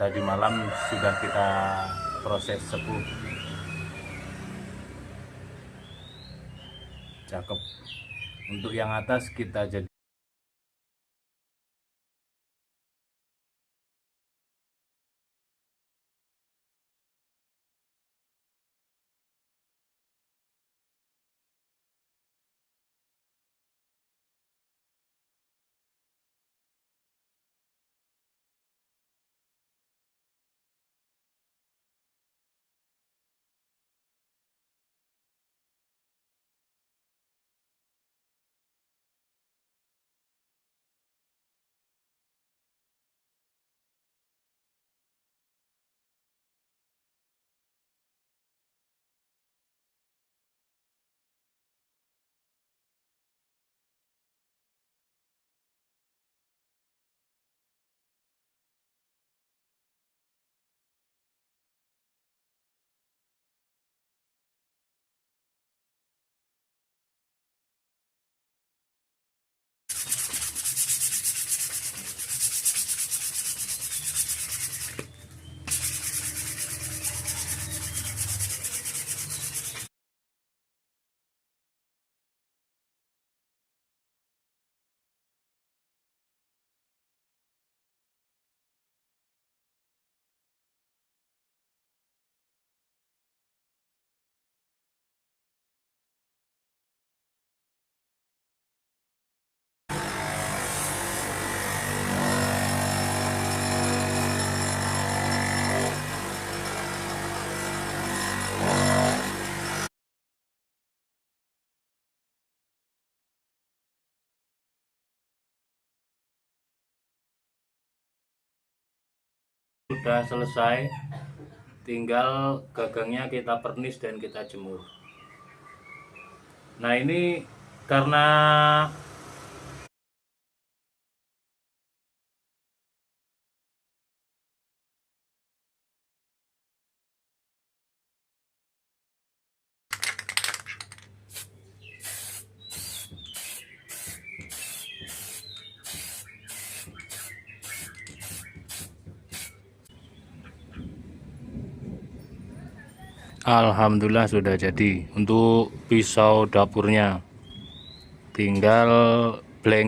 tadi malam sudah kita proses sepuh. Cakep. Untuk yang atas kita jadi sudah selesai, tinggal gagangnya kita pernis dan kita jemur. Nah, ini karena alhamdulillah sudah jadi untuk pisau dapurnya, tinggal blank.